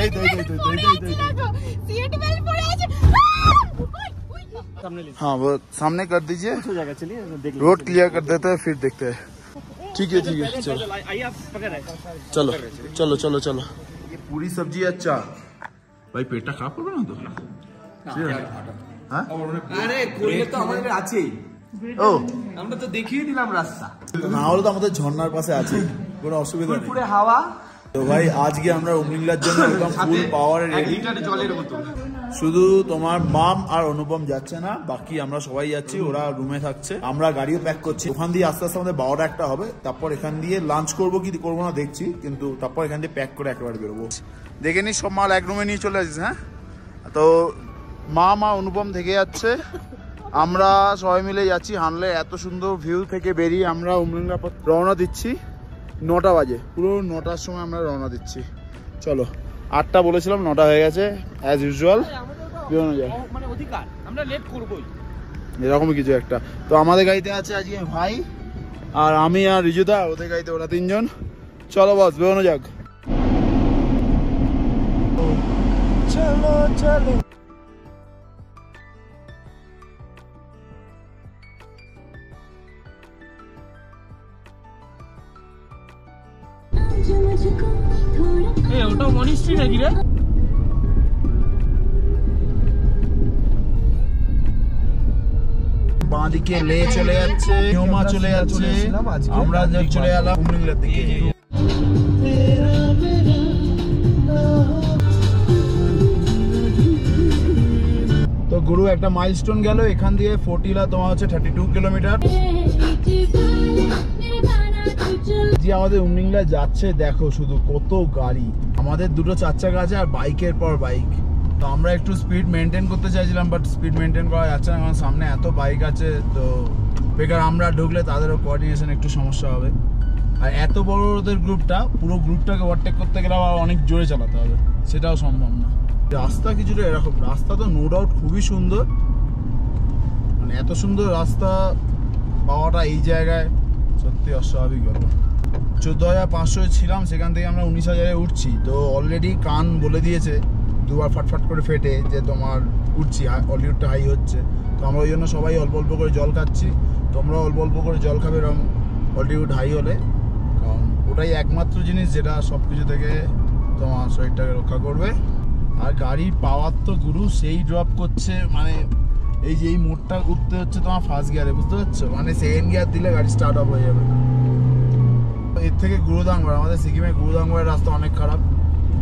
এই তো seat belt पड़े আছে हाँ वो सामने कर दीजिए रोड क्लियर कर देते हैं फिर देखते हैं ठीक है चलो चलो चलो चलो चलो ये पूरी सब्जी अच्छा भाई पेटा खराब করবে না তো হ্যাঁ আরে করলে তো আমাদের আছেই ও আমরা তো দেখিয়ে দিলাম রাস্তা না হলে তো আমাদের ঝর্ণার পাশে আছে কোনো অসুবিধা নেই পুরো হাওয়া তো ভাই আজকে আমরা উমলিংলার জন্য একদম ফুল পাওয়ারে রেডি জলের বোতল শুধু তোমার মাম আর অনুপম যাচ্ছে না বাকি আমরা সবাই যাচ্ছি ওরা রুমে থাকছে আমরা গাড়িও প্যাক করছি ওখান দিয়ে আস্তে আস্তে আমাদের 12টা একটা হবে তারপর এখান দিয়ে লাঞ্চ করবো কি করবো না দেখছি কিন্তু তারপর এখান দিয়ে প্যাক করে একেবারে বেরোবো দেখে নি সব মাল এক রুমে নিয়ে চলে আসিস হ্যাঁ তো মাম আর অনুপম থেকে যাচ্ছে আমরা সবাই মিলে যাচ্ছি হানলে এত সুন্দর ভিউ থেকে বেরিয়ে আমরা উমলিংলা রওনা দিচ্ছি 9টা বাজে পুরো 9টার সময় আমরা রওনা দিচ্ছি চলো 8টা বলেছিলাম 9টা হয়ে গেছে অ্যাজ ইউজুয়াল বেরোনো যায় মানে অধিকার আমরা লেট করবই এরকমই কিছু একটা তো আমাদের গাড়িতে আছে আজকে ভাই আর আমি আর রিজুদা ওদের গাড়িতে ওরা 3 জন চলো বস বেরোনো যাক চলো চলো ওটা মনিস্ট্রি নাকি রে বাঁদিকে লে চলে যাচ্ছে নিয়মা চলে যাচ্ছে আমরা চলে গেলাম উমলিংলার দিকে তো গুরু একটা মাইলস্টোন গেল এখান দিয়ে ফোর্টিলা তোমার হচ্ছে 32 কিলোমিটার যে আমাদের উমলিংলা যাচ্ছে দেখো শুধু কত গাড়ি আমাদের দুটো 4 চাকা আছে আর বাইকের পর বাইক তো আমরা একটু স্পিড মেনটেন করতে চাইছিলাম বাট স্পিড মেনটেন করা যাচ্ছে না কারণ সামনে এত বাইক আছে তো বেকার আমরা ঢুকলে তাদেরও কোঅর্ডিনেশন একটু সমস্যা হবে আর এত বড় ওদের গ্রুপটা পুরো গ্রুপটাকে ওভারটেক করতে গেলে আবার অনেক জোরে চালাতে হবে সেটাও সম্ভব না রাস্তা কিছুটা এরকম রাস্তা তো নো ডাউট খুবই সুন্দর মানে এত সুন্দর রাস্তা পাওয়াটা এই জায়গায় সত্যি অস্বাভাবিক ব্যাপার 14,500 ছিলাম সেখান থেকে আমরা 19,000-এ উঠছি তো অলরেডি কান বলে দিয়েছে দুবার ফাটফাট করে ফেটে যে তোমার উঠছি অলিউডটা হাই হচ্ছে তো আমরা ওই জন্য সবাই অল্প অল্প করে জল খাচ্ছি তোমরা অল্প অল্প করে জল খাবে এরকম অলিউড হাই হলে কারণ ওটাই একমাত্র জিনিস যেটা সব কিছু থেকে তোমার শরীরটাকে রক্ষা করবে আর গাড়ির পাওয়ার তো গুরু সেই ড্রপ করছে মানে এই যে এই মোড়টা উঠতে হচ্ছে তোমার ফার্স্ট গিয়ারে বুঝতে পারছো মানে সেকেন্ড গিয়ার দিলে গাড়ি স্টার্ট অফ হয়ে যাবে এর থেকে গুরুদাঙ্গর আমাদের সিকিমে গুরুদাঙ্গরের রাস্তা অনেক খারাপ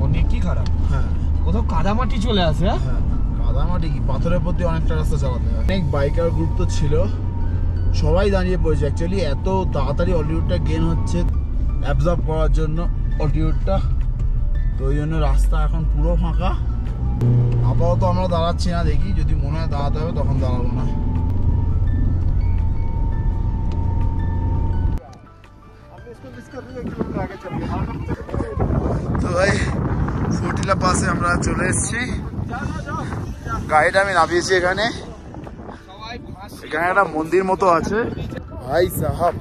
অনেকই খারাপ হ্যাঁ কোথাও কাদামাটি চলে আসে হ্যাঁ কাদামাটি কি পাথরের প্রতি অনেকটা রাস্তা চালাতে হয় অনেক বাইকার গ্রুপ তো ছিল সবাই দাঁড়িয়ে পড়েছে অ্যাকচুয়ালি এত তাড়াতাড়ি অলিউডটা গেন হচ্ছে অ্যাবজর্ব করার জন্য অলিউডটা তো ওই জন্য রাস্তা এখন পুরো ফাঁকা আপাতত আমরা দাঁড়াচ্ছি না দেখি যদি মনে হয় দাঁড়াতে হবে তখন দাঁড়াবো না তো ভাই ফোর্টিলা পাশে আমরা চলে এসেছি গাড়িটা আমি নামিয়েছি এখানে একটা মন্দির মতো আছে ভাই সাহাব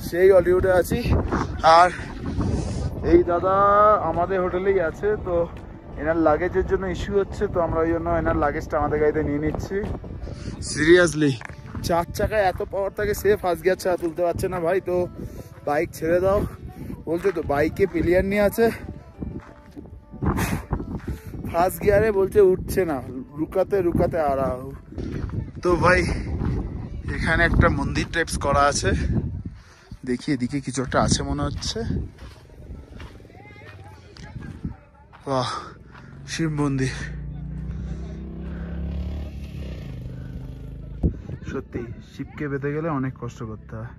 সেই হলিউডে আছি আর এই দাদা আমাদের হোটেলেই আছে তো এনার লাগেজের জন্য ইস্যু হচ্ছে তো আমরা ওই জন্য এনার লাগেজটা আমাদের গাড়িতে নিয়ে নিচ্ছি সিরিয়াসলি 4 চাকায় এত পাওয়ার থাকে সে ফার্স্ট গিয়ার ছাড়া তুলতে পারছে না ভাই তো বাইক ছেড়ে দাও বলছে তো বাইকে পিলিয়ার নিয়ে আছে ফার্স্ট গিয়ারে বলছে উঠছে না রুকাতে রুকাতে আর তো ভাই এখানে একটা মন্দির টাইপস করা আছে দেখি এদিকে কিছু একটা আছে মনে হচ্ছে বাহ শিব মন্দির সত্যি শিবকে পেতে গেলে অনেক কষ্ট করতে হয়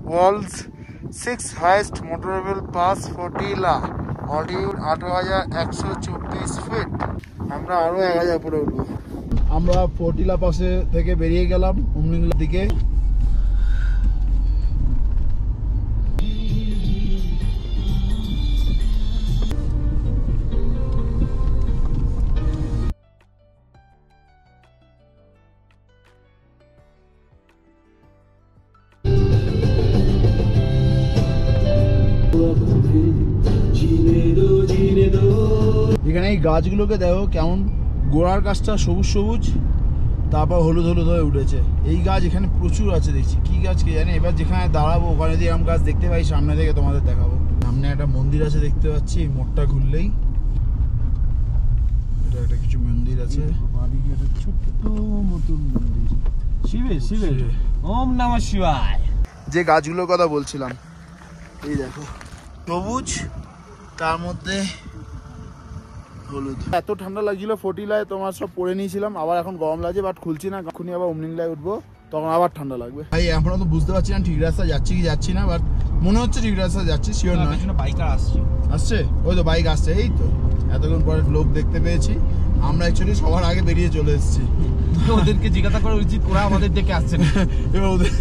world's 6th highest motorable pass Fotula altitude 8,124 feet আমরা আরো 1,000 উপরে উঠবো আমরা ফোর্টিলা পাশে থেকে বেরিয়ে গেলাম উমলিংলার দিকে এখানে এই গাছগুলোকে দেখো কেমন, গোড়ার গাছটা সবুজ সবুজ, তারপর হলুদ হলুদ হয়ে উঠেছে। এই গাছ এখানে প্রচুর আছে দেখছি, কি গাছ কে জানে। এবার যেখানে দাঁড়াবো ওখানে যদি এরকম গাছ দেখতে পাই সামনে থেকে তোমাদের দেখাবো। সামনে একটা মন্দির আছে দেখতে পাচ্ছি, এই মোড়টা ঘুরলেই এটা একটা কিছু মন্দির আছে, ছোট্ট মতন মন্দির, শিবের শিবের ওম নমঃ শিবায়। যে গাছগুলোর কথা বলছিলাম এই দেখো সবুজ, তার মধ্যে হলুদ। এত ঠান্ডা লাগছিল ফটিলায় তোমার সব পরে নিয়েছিলাম, আবার এখন গরম লাগছে, বাট খুলছি না, এখনই আবার ওমনিংলায় উঠবো, তখন আবার ঠান্ডা লাগবে। ভাই এখনো তো বুঝতে পারছি না ঠিক রাস্তা যাচ্ছি কি যাচ্ছি না, বাট মনে হচ্ছে ঠিক রাস্তা যাচ্ছি, শিওর নয়। বাইকার আসছে, আসছে ওই তো বাইক আসছে, এই তো এতক্ষণ পরে লোক দেখতে পেয়েছি। আমরা অ্যাকচুয়ালি সবার আগে বেরিয়ে চলে এসেছি। ওদেরকে জিজ্ঞাসা করা উচিত ওরা আমাদের দেখে আসছে না। এবার ওদের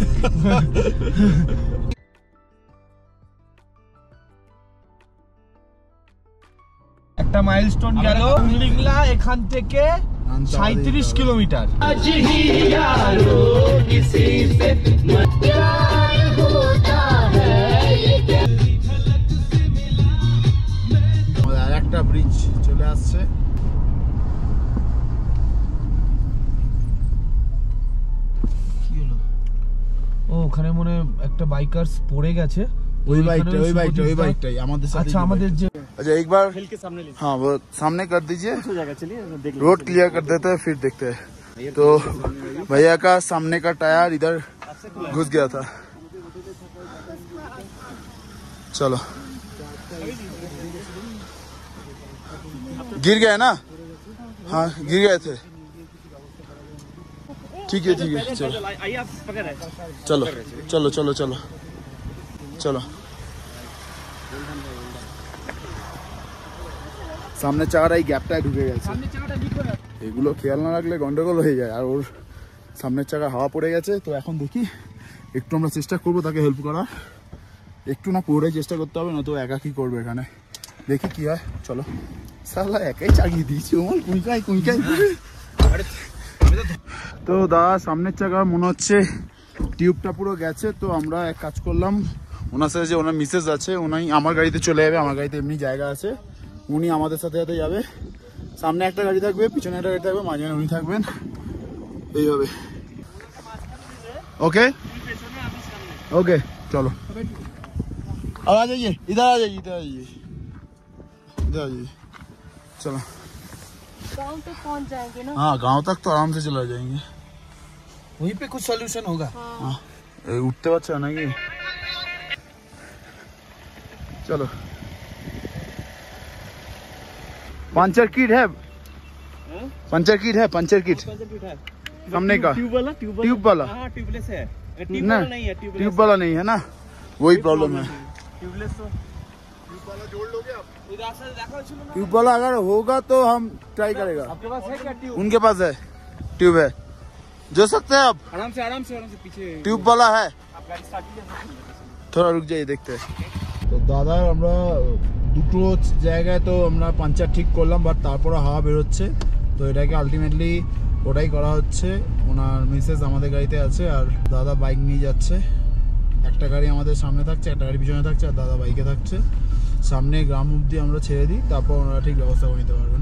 একটা মাইলস্টোন গেল, উমলিংলা এখান থেকে 37 কিলোমিটার। আর একটা ব্রিজ চলে আসছে। কি হলো? ও ওখানে মনে একটা বাইকার্স পড়ে গেছে। ওই বাইকটাই আমাদের সাথে। अच्छा আমাদের যে अच्छा एक बार हाँ वो सामने कर दीजिए, रोड क्लियर कर देते हैं फिर देखते हैं। तो भैया का सामने का टायर इधर घुस गया था। चलो गिर गए ना? हाँ गिर गए थे। ठीक है चलो चलो चलो चलो चलो चलो। সামনের চাকাটা এই গ্যাপটায় ঢুকে গেছে, এগুলো খেয়াল না রাখলে গন্ডগোল হয়ে যায়। আর ওর সামনের চাকা হাওয়া পড়ে গেছে, তো এখন দেখি একটু আমরা চেষ্টা করবো তাকে হেল্প করার। একটু না পুরোটাই চেষ্টা করতে হবে, না তো একা কি করবে এখানে, দেখি কি হয়। চলো সালা একাই চাগিয়ে দিয়েছি ওমল কুইকাই কুইকাই। তো দাদা সামনের চাকা মনে হচ্ছে টিউবটা পুরো গেছে, তো আমরা এক কাজ করলাম, ওনার সাথে যে ওনার মিসেস আছে উনি আমার গাড়িতে চলে যাবে, আমার গাড়িতে এমনি জায়গা আছে, উনি আমাদের সাথে সাথে যাবে। সামনে একটা গাড়ি থাকবে, পিছনে একটা গাড়ি থাকবে, মাঝখানে উনি থাকবেন, এইভাবে। ओके ओके चलो अब आ जाइए, इधर आ जाइए, इधर आ जाइए, इधर आ जाइए। चलो गांव तक पहुंच जाएंगे ना? हाँ गांव तक तो आराम से चला जाएंगे, वहीं पे कुछ सॉल्यूशन होगा। हाँ उठते बच्चा ना कि चलो। पंचर किट है, पंचर किट है, पंचर किट सामने का ट्यूब वाला ट्यूबलेस है, ना ट्यूब वाला नहीं है ना, वही प्रॉब्लम है। ट्यूबलेस तो ट्यूब वाला अगर होगा तो हम ट्राई करेगा। आपके पास है क्या ट्यूब? उनके पास है ट्यूब, है जो सकते हैं आप। आराम से पीछे ट्यूब वाला है, आप गाड़ी स्टार्ट कीजिए। थोड़ा रुक जाइए देखते हैं। তো দাদার আমরা দুটো জায়গায় তো আমরা পাঞ্চার ঠিক করলাম, বাট তারপরে হাওয়া বেরোচ্ছে, তো এটাকে আলটিমেটলি ওটাই করা হচ্ছে। ওনার মিসেস আমাদের গাড়িতে আছে আর দাদা বাইক নিয়ে যাচ্ছে। একটা গাড়ি আমাদের সামনে থাকছে, একটা গাড়ি পিছনে থাকছে, আর দাদা বাইকে থাকছে। সামনে গ্রাম অব্দি আমরা ছেড়ে দিই, তারপর ওনারা ঠিক ব্যবস্থা করে নিতে পারবেন।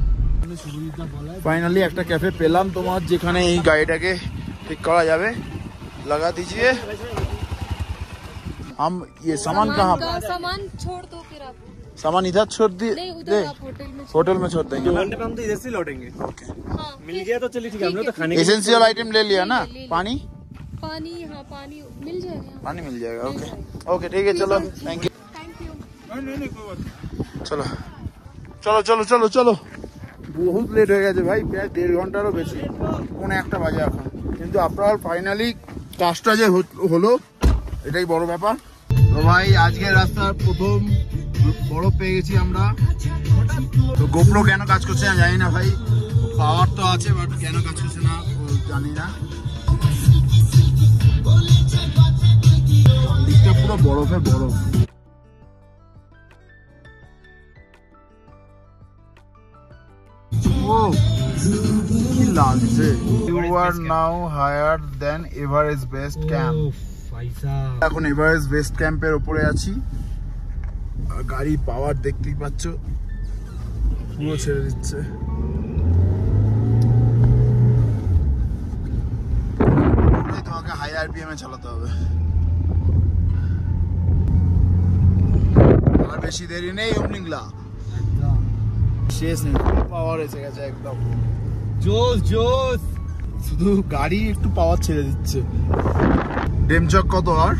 ফাইনালি একটা ক্যাফে পেলাম তোমার, যেখানে এই গাড়িটাকে ঠিক করা যাবে। লাগা দিজিয়ে। हम ये सामान कहाँ, सामान छोड़ दो फिर आप। सामान इधर छोड़ दिए, नहीं उधर आप होटल में छोड़ देंगे ना? हम तो इधर से लौटेंगे। ओके हाँ, मिल गया तो चलिए ठीक है, हम लोग तो खाने एसेंशियल आइटम ले लिया ना? पानी पानी, हाँ पानी मिल जाएगा। पानी मिल जाएगा। ओके ओके ठीक है चलो, थैंक यू। नहीं कोई बात चलो चलो चलो चलो चलो। बहुत लेट হয়ে গেছে ভাই, প্রায় 1.5 ঘন্টারও বেশি, পৌনে 1টা বাজে এখন, কিন্তু আপনার ফাইনালি কাজটা যে হলো এটাই বড় ব্যাপার। তো ভাই আজকের রাস্তার প্রথম বড় পেয়ে গেছি আমরা। তো গোপ্রো কেন কাজ করছে না জানি না ভাই, পাওয়ার তো আছে বাট কেন কাজ করছে না জানি না। দিকটা পুরো বরফে বরফ। ও কি লাগছে। You are now higher than Everest Base Camp। এখন এভারেস্ট বেস ক্যাম্পের উপরে আছি। আর গাড়ি পাওয়ার দেখতেই পাচ্ছ, পুরো ছেড়ে দিচ্ছে। তোমাকে হাই আরপিএম এ চালাতে হবে। আর বেশি দেরি নেই উমলিংলা, শেষ নেই, পাওয়ার এসে গেছে একদম জোস জোস। শুধু গাড়ি একটু পাওয়ার ছেড়ে দিচ্ছে। ডেমচক কত আর?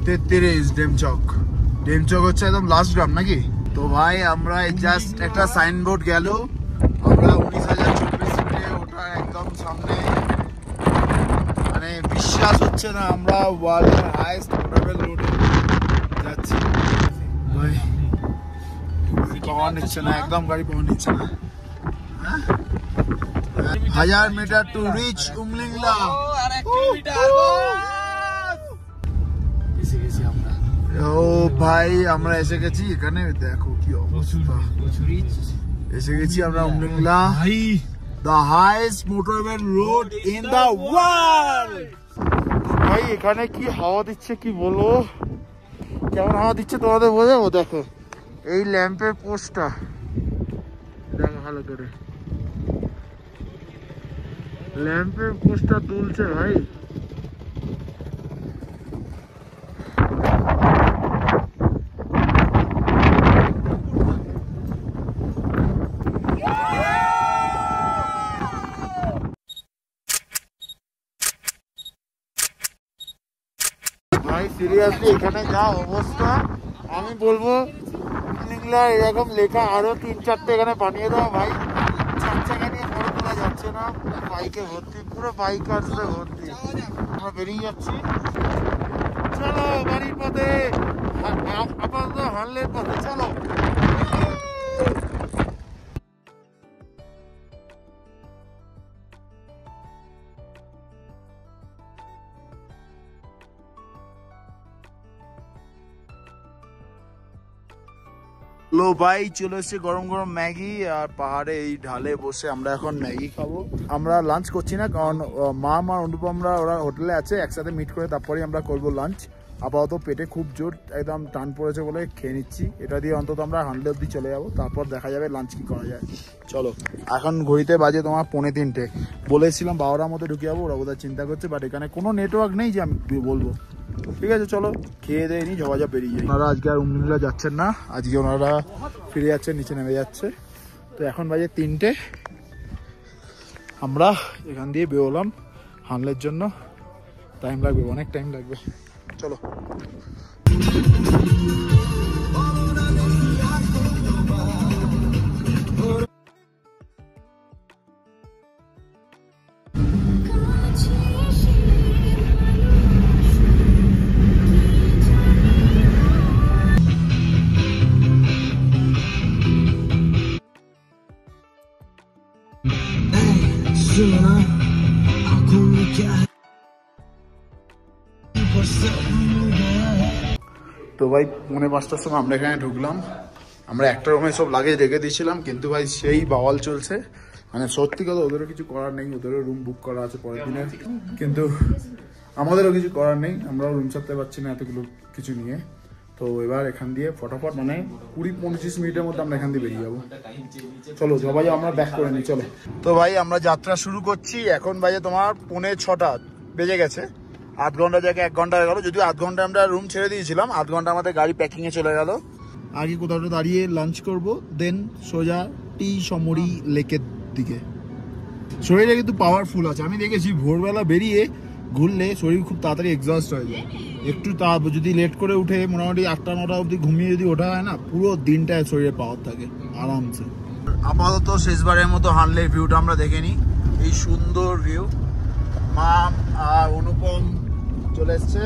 33 ডেমচক। ডেমচক হচ্ছে একদম লাস্ট গ্রাম নাকি? তো ভাই আমরা জাস্ট একটা সাইনবোর্ড গেল, আমরা 19,024 ফিটে, ওটা একদম সামনে। মানে বিশ্বাস হচ্ছে না আমরা ওয়ার্ল্ডের হাইয়েস্ট মোটরওয়ে রোডে যাচ্ছি। ভাই পাওয়ার নিচ্ছে না, একদম গাড়ি পাওয়ার নিচ্ছে না। 1000 মিটার টু রিচ উমলিংলা। ও ভাই আমরা এসে গেছি এখানে, দেখো কি অবস্থা। এসে গেছি আমরা Umlingla, the highest motorway road in the world। ভাই এখানে কি হাওয়া দিচ্ছে কি বলবো, কেমন হাওয়া দিচ্ছে তোমাদের বোঝাবো। দেখো এই ল্যাম্পের পোস্টটা দেখো ভালো করে, ল্যাম্পের পোস্টটা দুলছে ভাই। ভাই সিরিয়াসলি এখানে যা অবস্থা, আমি বলবো এরকম লেখা আরো 3-4টে এখানে বানিয়ে দাও ভাই। 4 চাকা নিয়ে ফটো তোলা যাচ্ছে না, বাইকে ভর্তি, পুরো বাইকার্সে ভর্তি। আমরা বেরিয়ে যাচ্ছি, চলো বাড়ির পথে, আপাতত হানলের পথে চলো। লো ভাই চলে এসেছে গরম গরম ম্যাগি, আর পাহাড়ে এই ঢালে বসে আমরা এখন ম্যাগি খাবো। আমরা লাঞ্চ করছি না, কারণ মা আর অনুপমরা ওরা হোটেলে আছে, একসাথে মিট করে তারপরে আমরা করবো লাঞ্চ। আপাতত পেটে খুব জোর একদম টান পড়েছে বলে খেয়ে নিচ্ছি। এটা দিয়ে অন্তত আমরা হানলে অব্দি চলে যাবো, তারপর দেখা যাবে লাঞ্চ কি করা যায়। চলো এখন ঘড়িতে বাজে তোমার 2:45। বলেছিলাম 12টার মধ্যে ঢুকে যাবো, ওরা বোধহয় চিন্তা করছে, বাট এখানে কোনো নেটওয়ার্ক নেই যে আমি বলবো। ঠিক আছে চলো খেয়ে দিয়ে নি, ঝবাঝা বেরিয়ে যাই। ওনারা আজকে আর উমলিংলা যাচ্ছেন না, আজকে ওনারা ফিরে যাচ্ছেন, নিচে নেমে যাচ্ছে। তো এখন বাজে 3টে, আমরা এখান দিয়ে বেরোলাম হানলের জন্য। টাইম লাগবে, অনেক টাইম লাগবে, চলো। তো ভাই 5:45টার সময় আমরা এখানে ঢুকলাম। আমরা একটা রুমে সব লাগেজ রেখে দিয়েছিলাম, কিন্তু ভাই সেই বাওয়াল চলছে। মানে সত্যি কথা, ওদেরও কিছু করার নেই, ওদেরও রুম বুক করা আছে পরের দিনে, কিন্তু আমাদেরও কিছু করার নেই, আমরাও রুম ছাড়তে পারছি না এতগুলো কিছু নিয়ে। তো এবার এখান দিয়ে ফটাফট মানে 20-25 মিনিটের মধ্যে আমরা এখান দিয়ে বেরিয়ে যাবো। চলো সবাই আমরা ব্যাক করে নিই, চলো। তো ভাই আমরা যাত্রা শুরু করছি, এখন বাজে তোমার 5:45 বেজে গেছে। 8 ঘন্টা জায়গায় 1 ঘন্টা হয়ে গেল, যদিও 8 ঘন্টা আমরা রুম ছেড়ে দিয়েছিলাম। 8 ঘন্টা আমাদের গাড়ি প্যাকিংয়ে চলে গেল। আগে কোথাও দাঁড়িয়ে লাঞ্চ করব, দেন সোজা টি সমরি লেকের দিকে। শরীরে কিন্তু পাওয়ারফুল আছে, আমি দেখেছি ভোরবেলা বেরিয়ে ঘুরলে শরীর খুব তাড়াতাড়ি এক্সস্ট হয়ে যায়। একটু যদি লেট করে উঠে মোটামুটি 8টা-9টা অবধি ঘুমিয়ে যদি ওঠা হয় না, পুরো দিনটায় শরীরে পাওয়ার থাকে আরামসে। আপাতত শেষবারের মতো হানলের ভিউটা আমরা দেখে নিই, এই সুন্দর ভিউ। মা আর অনুপম চলে এসছে,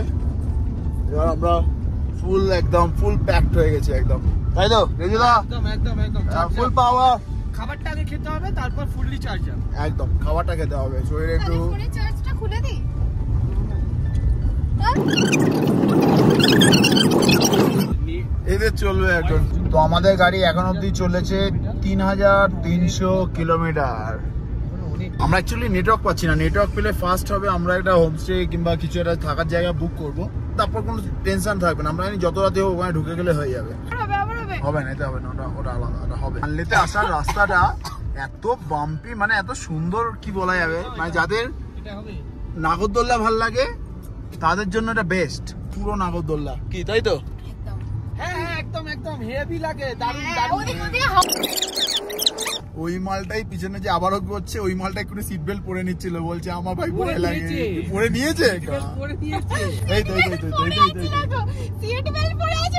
এবার আমরা একদম ফুল প্যাকড হয়ে গেছে একদম, তাই তো রেজুদা? একদম ফুল পাওয়ার। খাবারটা আগে খেতে হবে, তারপর ফুললি চার্জ হবে। একদম খাবারটা খেতে হবে, শরীরে একটু চার্জটা খুলে দিই। এদের চলবে এখন। তো আমাদের গাড়ি এখন অব্দি চলেছে 3300 কিলোমিটার। আমরা অ্যাকচুয়ালি নেটওয়ার্ক পাচ্ছি না, নেটওয়ার্ক পেলে ফার্স্ট হবে আমরা একটা হোমস্টে কিংবা কিছু একটা থাকার জায়গা বুক করব, তারপর কোনো টেনশন থাকবে না, আমরা যত রাতে হোক ওখানে ঢুকে গেলে হয়ে যাবে। হবে না, এতে হবে না, ওটা আলাদা, ওটা হবে। মানলেতে আসার রাস্তাটা এত বাম্পি, মানে এত সুন্দর, কি বলা যাবে, মানে যাদের নাগরদোল্লা ভাল লাগে তাদের জন্য এটা বেস্ট, পুরো নাগরদোল্লা কি, তাই তো? হ্যাঁ একদম একদম হেভি লাগে, দারুণ ওই মালটাই পিছনে যে আবারও করছে, ওই মালটা একটু সিট বেল্ট পরে নিচ্ছিল, বলছে আমার ভাই ভয় লাগে, পরে নিয়েছে, এই তো সিট বেল্ট পরে আছে।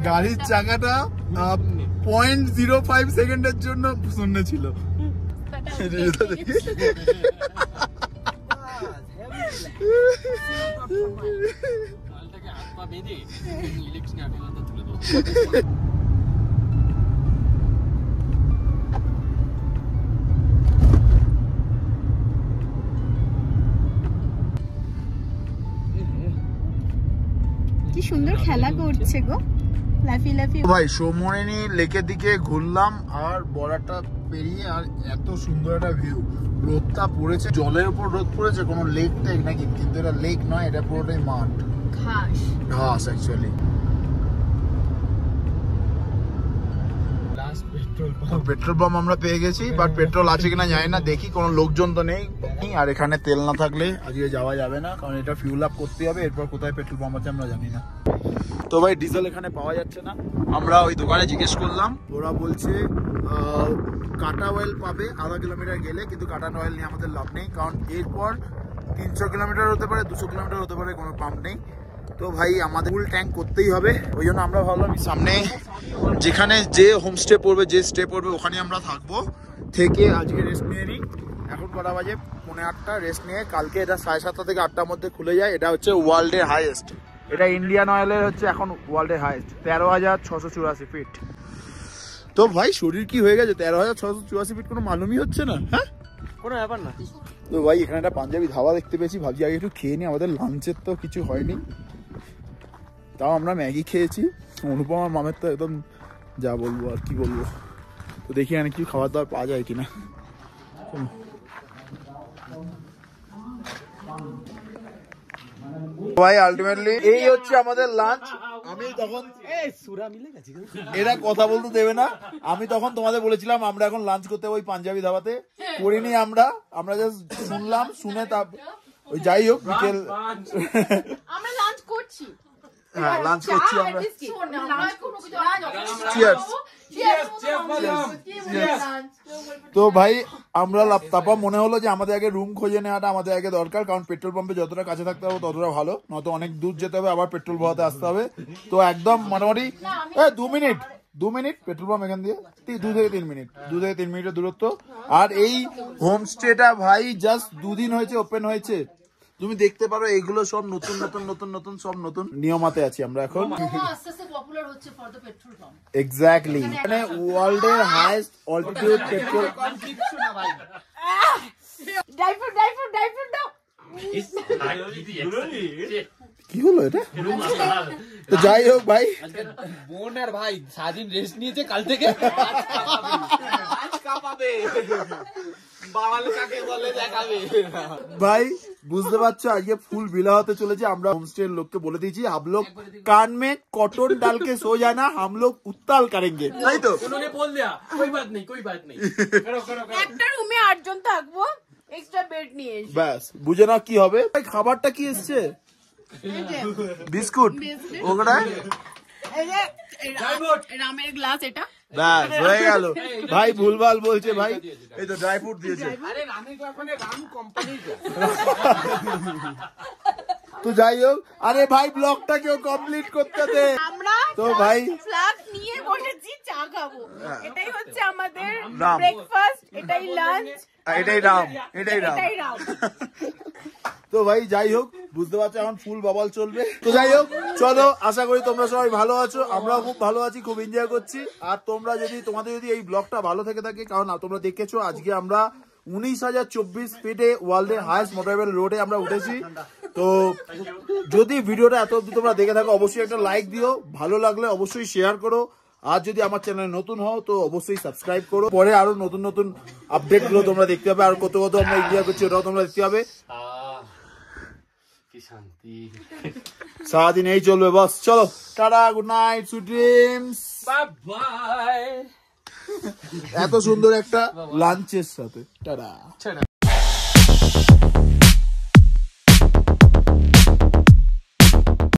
গাড়ির চাকাটা 0.05 সেকেন্ডের জন্য শূন্য ছিল। কি সুন্দর খেলা করছে গো, লাফি লাফি। ভাই সোমরেনি লেকের দিকে ঘুরলাম আর বর্ডারটা পেরিয়ে, আর এত সুন্দর একটা ভিউ, রোদটা পড়েছে, জলের উপর রোদ পড়েছে, কোনো লেক টাইপ নাকি, কিন্তু এটা লেক নয়, এটা পুরোটাই মাঠ, ঘাস অ্যাকচুয়ালি। পেট্রোল পাম্প আমরা পেয়ে গেছি, বাট পেট্রোল আছে কিনা জানি না, দেখি কোনো লোকজন তো নেই। আর এখানে তেল না থাকলে আজকে যাওয়া যাবে না, কারণ এটা ফিউল আপ করতে হবে, এরপর কোথায় পেট্রোল পাম্প আছে আমরা জানি না। তো ভাই ডিজেল এখানে পাওয়া যাচ্ছে না, আমরা ওই দোকানে জিজ্ঞেস করলাম, ওরা বলছে কাটা অয়েল পাবে আধা কিলোমিটার গেলে, কিন্তু কাটা অয়েল নিয়ে আমাদের লাভ নেই, কারণ এরপর 300 কিলোমিটার হতে পারে, 200 কিলোমিটার হতে পারে, কোনো পাম্প নেই। তো ভাই আমাদের ফুল ট্যাঙ্ক করতেই হবে, ওই জন্য আমরা ভাবলাম সামনে যেখানে যে হোমস্টে পড়বে, যে স্টে পড়বে, ওখানে আমরা থাকবো, থেকে আজকে রেস্ট নিয়ে নিই। এখন কটা বাজে? 8:45, রেস্ট নিয়ে কালকে এটা 7:30 থেকে 8টার মধ্যে খুলে যায়। এটা হচ্ছে ওয়ার্ল্ডের হাইয়েস্ট, এটা ইন্ডিয়ান অয়েলের হচ্ছে এখন ওয়ার্ল্ডের হাইয়েস্ট, 13,684 ফিট। তো ভাই শরীর কি হয়ে গেছে, 13,684 ফিট কোনো মালুমই হচ্ছে না, হ্যাঁ কোনো ব্যাপার না। তো ভাই এখানে একটা পাঞ্জাবি ধাবা দেখতে পেয়েছি, ভাবছি আগে একটু খেয়ে নিই, আমাদের লাঞ্চের তো কিছু হয়নি, তাও আমরা ম্যাগি খেয়েছি। অনুপমা মামের তো একদম যা বলবো আর কি বলবো। তো দেখি এখানে কি খাবার দাবার পাওয়া যায় কিনা। ভাই আলটিমেটলি এই হচ্ছে আমাদের লাঞ্চ। আমি তখন এরা কথা বলতে দেবে না, আমি তখন তোমাদের বলেছিলাম আমরা এখন লাঞ্চ করতে ওই পাঞ্জাবি ধাবাতে, করিনি আমরা জাস্ট শুনলাম, শুনে তা ওই যাই হোক বিকেল আমরা লাঞ্চ করছি, হ্যাঁ লাঞ্চ করছি আমরা। তো ভাই আমরা তারপর মনে হলো যে আমাদের আগে রুম খুঁজে নেওয়াটা আমাদের আগে দরকার, কারণ পেট্রোল পাম্পে যতটা কাছে থাকতে হবে ততটা ভালো, নয়তো অনেক দূর যেতে হবে, আবার পেট্রোল ভরাতে আসতে হবে। তো একদম মোটামুটি 2 মিনিট পেট্রোল পাম্প এখান দিয়ে 2 থেকে 3 মিনিট, 2 থেকে 3 মিনিটের দূরত্ব। আর এই হোমস্টেটা ভাই জাস্ট 2 দিন হয়েছে ওপেন হয়েছে, তুমি দেখতে পারো এইগুলো সব নতুন নতুন নতুন নতুন সব নতুন নিয়মাতে আছি আমরা এখন। এক্স্যাক্টলি, মানে ওয়ার্ল্ডের হাইয়েস্ট অল্টিটিউড পেট্রোল। কি হলো এটা? তো যাই হোক ভাই, বোন আর ভাই সারাদিন রেস্ট নিয়েছে, কাল থেকে ভাই বুঝতে পারছো আজকে ফুল বিলা হতে চলেছে। আমরা হোমস্টে লোককে বলে দিয়েছি हम लोग कान में कॉटन डाल के सो जाना, हम लोग उत्ताल करेंगे, তাই তো? उन्होंने बोल दिया कोई बात नहीं कोई बात नहीं, একটা রুমে 8 জন থাকবো, এক্সট্রা বেড নিয়ে এসে ব্যাস বুঝে নাও কি হবে। ভাই খাবারটা কি এসছে? বিস্কুট, ওটা রামের গ্লাস, এটা ব্যাস হয়ে গেল। ভাই ভুলভাল বলছে ভাই, এই তো ড্রাই ফ্রুট দিয়েছে। अरे रानी का अपने राम कंपनी का। তো যাই হোক, আরে ভাই ব্লগটা কেউ কমপ্লিট করতে দে। আমরা তো ভাই ফ্লাস্ক নিয়ে বসেছি চা খাবো, এটাই হচ্ছে আমাদের রাম। ব্রেকফাস্ট, এটাই লাঞ্চ, এটাই রাম, এটাই রাম। এটাই রাম। তো ভাই যাই হোক বুঝতে পারছো এখন ফুল বাবল চলবে। তো যাই হোক চলো, আশা করি তোমরা সবাই ভালো আছো, আমরাও খুব ভালো আছি, খুব এনজয় করছি। আর তোমরা যদি তোমাদের যদি এই ব্লগটা ভালো থেকে থাকে, কারণ তোমরা দেখেছো আজকে আমরা 19,024 ফিটে ওয়ার্ল্ডের হাইয়েস্ট মোটরওয়ে রোডে আমরা উঠেছি। তো যদি ভিডিওটা এত অবধি তোমরা দেখে থাকো অবশ্যই একটা লাইক দিও, ভালো লাগলে অবশ্যই শেয়ার করো। আর যদি আমার চ্যানেলে নতুন হও তো অবশ্যই সাবস্ক্রাইব করো। পরে আরো নতুন নতুন আপডেট গুলো তোমরা দেখতে পাবে, আর কত কত আমরা এনজয় করছি ওটাও তোমরা দেখতে পাবে। কি শান্তি, সারাদিন এই চলবে বস। চলো tata, good night, sweet dreams, bye bye. এত সুন্দর একটা লাঞ্চের সাথে টাটা।